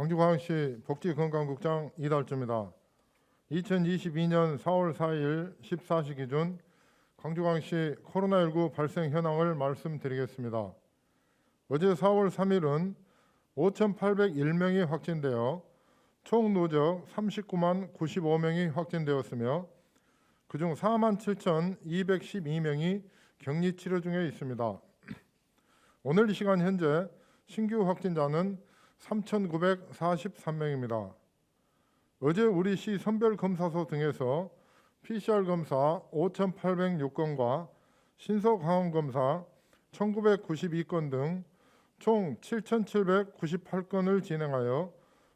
광주광역시 복지건강국장 이달주입니다. 2022년 4월 4일 14시 기준 광주광역시 코로나19 발생 현황을 말씀드리겠습니다. 어제 4월 3일은 5,801명이 확진되어 총 누적 39만 95명이 확진되었으며 그중 47,212명이 격리 치료 중에 있습니다. 오늘 이 시간 현재 신규 확진자는 3,943명입니다. 어제 우리 시 선별검사소 등에서 PCR 검사 5,806건과 신속항원검사 1,992건 등 총 7,798건을 진행하여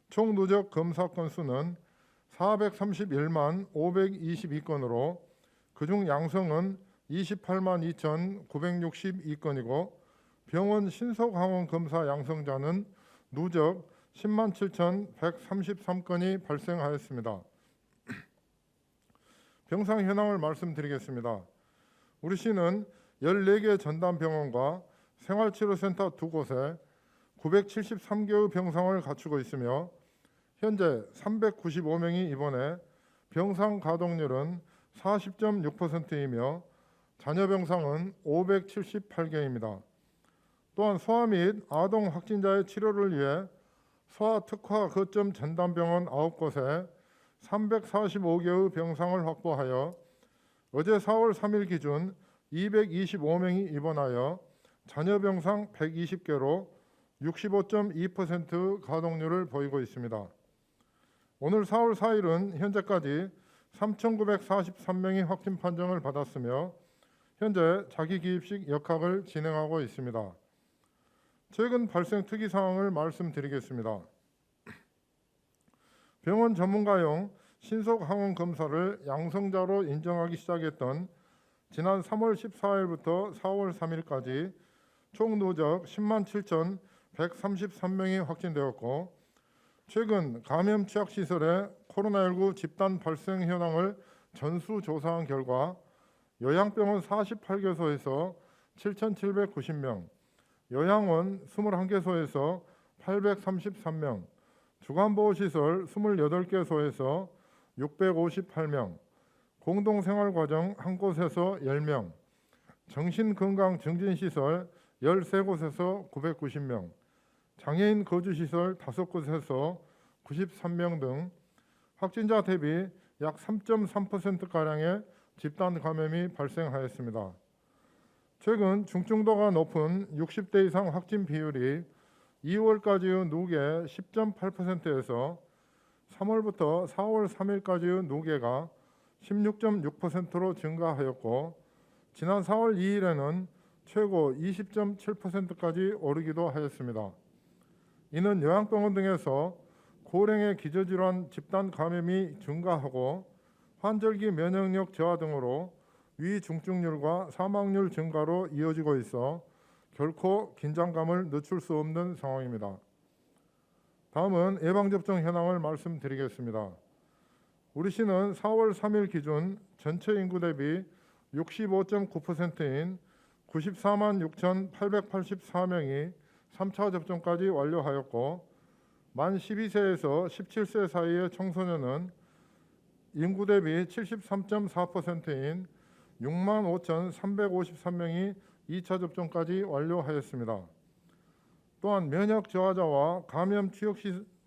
총 누적 검사 건수는 431만 522건으로 그중 양성은 28만 2,962건이고 병원 신속항원 검사 양성자는 누적 10만 7,133건이 발생하였습니다. 병상 현황을 말씀드리겠습니다. 우리 시는 14개 전담병원과 생활치료센터 2곳에 973개의 병상을 갖추고 있으며 현재 395명이 입원해 병상 가동률은 40.6%이며 잔여 병상은 578개입니다. 또한 소아 및 아동 확진자의 치료를 위해 소아 특화 거점 전담병원 9곳에 345개의 병상을 확보하여 어제 4월 3일 기준 225명이 입원하여 잔여 병상 120개로 65.2% 가동률을 보이고 있습니다. 오늘 4월 4일은 현재까지 3,943명이 확진 판정을 받았으며 현재 자기기입식 역학을 진행하고 있습니다. 최근 발생 특이 사항을 말씀드리겠습니다. 병원 전문가용 신속항원 검사를 양성자로 인정하기 시작했던 지난 3월 14일부터 4월 3일까지 총 누적 10만 7,133명이 확진되었고 최근 감염 취약시설의 코로나19 집단 발생 현황을 전수조사한 결과 요양병원 48개소에서 7,790명, 요양원 21개소에서 833명, 주간보호시설 28개소에서 658명, 공동생활과정 1곳에서 10명, 정신건강증진시설 13곳에서 990명, 장애인 거주시설 5곳에서 93명 등 확진자 대비 약 3.3%가량의 집단 감염이 발생하였습니다. 최근 중증도가 높은 60대 이상 확진 비율이 2월까지의 누계 10.8%에서 3월부터 4월 3일까지의 누계가 16.6%로 증가하였고 지난 4월 2일에는 최고 20.7%까지 오르기도 하였습니다. 이는 요양병원 등에서 고령의 기저질환 집단 감염이 증가하고 환절기 면역력 저하 등으로 위중증률과 사망률 증가로 이어지고 있어 결코 긴장감을 늦출 수 없는 상황입니다. 다음은 예방접종 현황을 말씀드리겠습니다. 우리 시는 4월 3일 기준 전체 인구 대비 65.9%인 94만 6,884명이 3차 접종까지 완료하였고 만 12세에서 17세 사이의 청소년은 인구 대비 73.4%인 6만 5,353명이 2차 접종까지 완료하였습니다. 또한 면역 저하자와 감염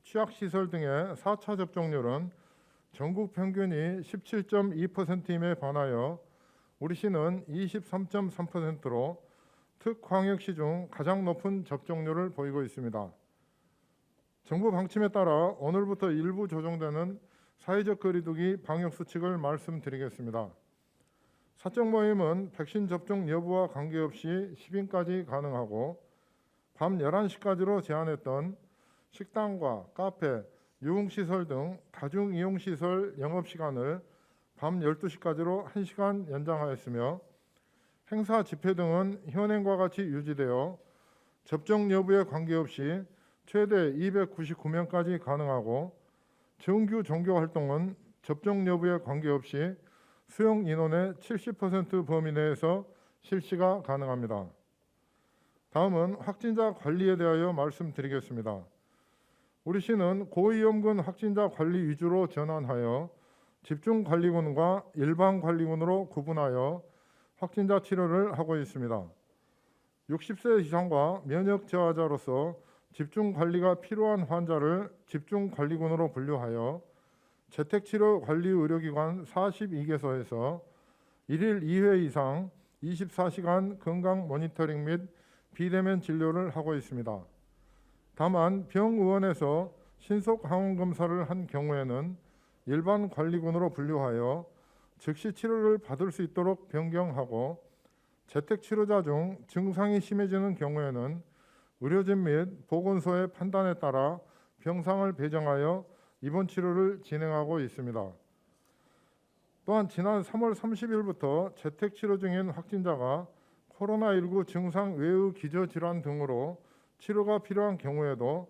취약시설 등의 4차 접종률은 전국 평균이 17.2%임에 반하여 우리 시는 23.3%로 특광역시 중 가장 높은 접종률을 보이고 있습니다. 정부 방침에 따라 오늘부터 일부 조정되는 사회적 거리두기 방역수칙을 말씀드리겠습니다. 사적 모임은 백신 접종 여부와 관계없이 10인까지 가능하고 밤 11시까지로 제한했던 식당과 카페, 유흥시설 등 다중이용시설 영업시간을 밤 12시까지로 1시간 연장하였으며 행사 집회 등은 현행과 같이 유지되어 접종 여부에 관계없이 최대 299명까지 가능하고 정규 종교활동은 접종 여부에 관계없이 수용 인원의 70% 범위 내에서 실시가 가능합니다. 다음은 확진자 관리에 대하여 말씀드리겠습니다. 우리 시는 고위험군 확진자 관리 위주로 전환하여 집중관리군과 일반관리군으로 구분하여 확진자 치료를 하고 있습니다. 60세 이상과 면역 저하자로서 집중관리가 필요한 환자를 집중관리군으로 분류하여 재택치료관리의료기관 42개소에서 1일 2회 이상 24시간 건강 모니터링 및 비대면 진료를 하고 있습니다. 다만 병의원에서 신속 항원 검사를 한 경우에는 일반 관리군으로 분류하여 즉시 치료를 받을 수 있도록 변경하고 재택치료자 중 증상이 심해지는 경우에는 의료진 및 보건소의 판단에 따라 병상을 배정하여 입원 치료를 진행하고 있습니다. 또한 지난 3월 30일부터 재택치료 중인 확진자가 코로나19 증상 외의 기저질환 등으로 치료가 필요한 경우에도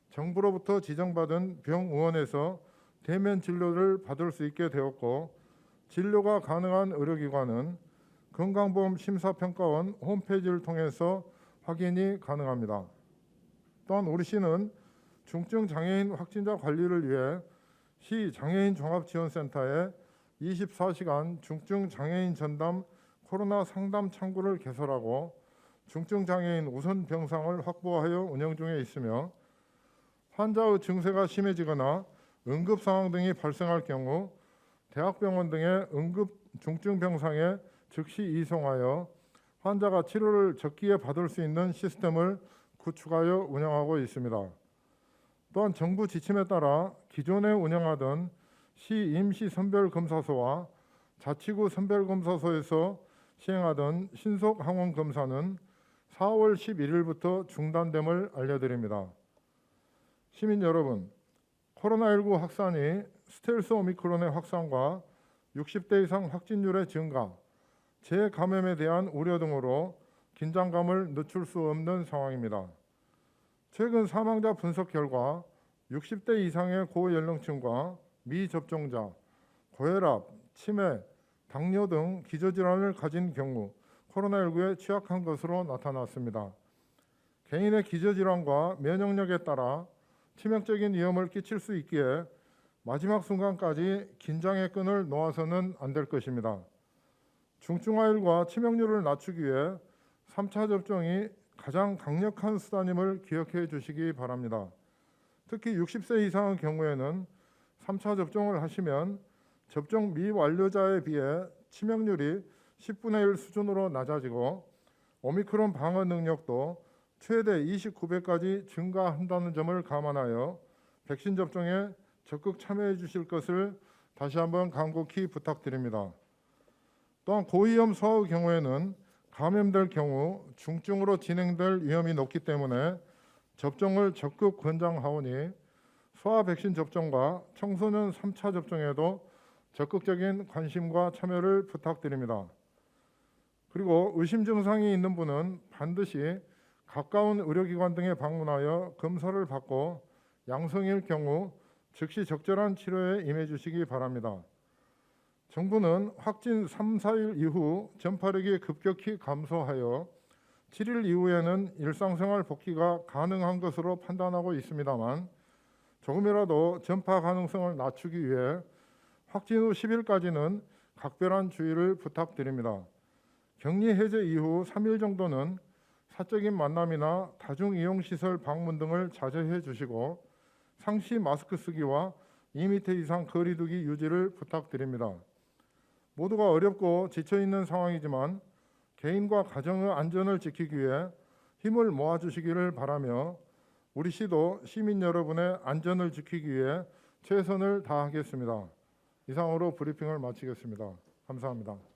정부로부터 지정받은 병의원에서 대면 진료를 받을 수 있게 되었고, 진료가 가능한 의료기관은 건강보험 심사평가원 홈페이지를 통해서 확인이 가능합니다. 또한 우리 시는 중증 장애인 확진자 관리를 위해 시 장애인 종합지원센터에 24시간 중증 장애인 전담 코로나 상담 창구를 개설하고 중증 장애인 우선 병상을 확보하여 운영 중에 있으며, 환자의 증세가 심해지거나 응급 상황 등이 발생할 경우 대학병원 등의 응급 중증 병상에 즉시 이송하여 환자가 치료를 적기에 받을 수 있는 시스템을 구축하여 운영하고 있습니다. 또한 정부 지침에 따라 기존에 운영하던 시 임시 선별검사소와 자치구 선별검사소에서 시행하던 신속 항원 검사는 4월 11일부터 중단됨을 알려드립니다. 시민 여러분, 코로나19 확산이 스텔스 오미크론의 확산과 60대 이상 확진율의 증가, 재감염에 대한 우려 등으로 긴장감을 늦출 수 없는 상황입니다. 최근 사망자 분석 결과 60대 이상의 고연령층과 미접종자, 고혈압, 치매, 당뇨 등 기저질환을 가진 경우 코로나19에 취약한 것으로 나타났습니다. 개인의 기저질환과 면역력에 따라 치명적인 위험을 끼칠 수 있기에 마지막 순간까지 긴장의 끈을 놓아서는 안 될 것입니다. 중증화율과 치명률을 낮추기 위해 3차 접종이 가장 강력한 수단임을 기억해 주시기 바랍니다. 특히 60세 이상의 경우에는 3차 접종을 하시면 접종 미완료자에 비해 치명률이 10분의 1 수준으로 낮아지고 오미크론 방어 능력도 최대 29배까지 증가한다는 점을 감안하여 백신 접종에 적극 참여해 주실 것을 다시 한번 간곡히 부탁드립니다. 또한 고위험 소아의 경우에는 감염될 경우 중증으로 진행될 위험이 높기 때문에 접종을 적극 권장하오니 소아 백신 접종과 청소년 3차 접종에도 적극적인 관심과 참여를 부탁드립니다. 그리고 의심 증상이 있는 분은 반드시 가까운 의료기관 등에 방문하여 검사를 받고 양성일 경우 즉시 적절한 치료에 임해 주시기 바랍니다. 정부는 확진 3, 4일 이후 전파력이 급격히 감소하여 7일 이후에는 일상생활 복귀가 가능한 것으로 판단하고 있습니다만, 조금이라도 전파 가능성을 낮추기 위해 확진 후 10일까지는 각별한 주의를 부탁드립니다. 격리 해제 이후 3일 정도는 사적인 만남이나 다중이용시설 방문 등을 자제해 주시고 상시 마스크 쓰기와 2m 이상 거리 두기 유지를 부탁드립니다. 모두가 어렵고 지쳐있는 상황이지만 개인과 가정의 안전을 지키기 위해 힘을 모아주시기를 바라며 우리 시도 시민 여러분의 안전을 지키기 위해 최선을 다하겠습니다. 이상으로 브리핑을 마치겠습니다. 감사합니다.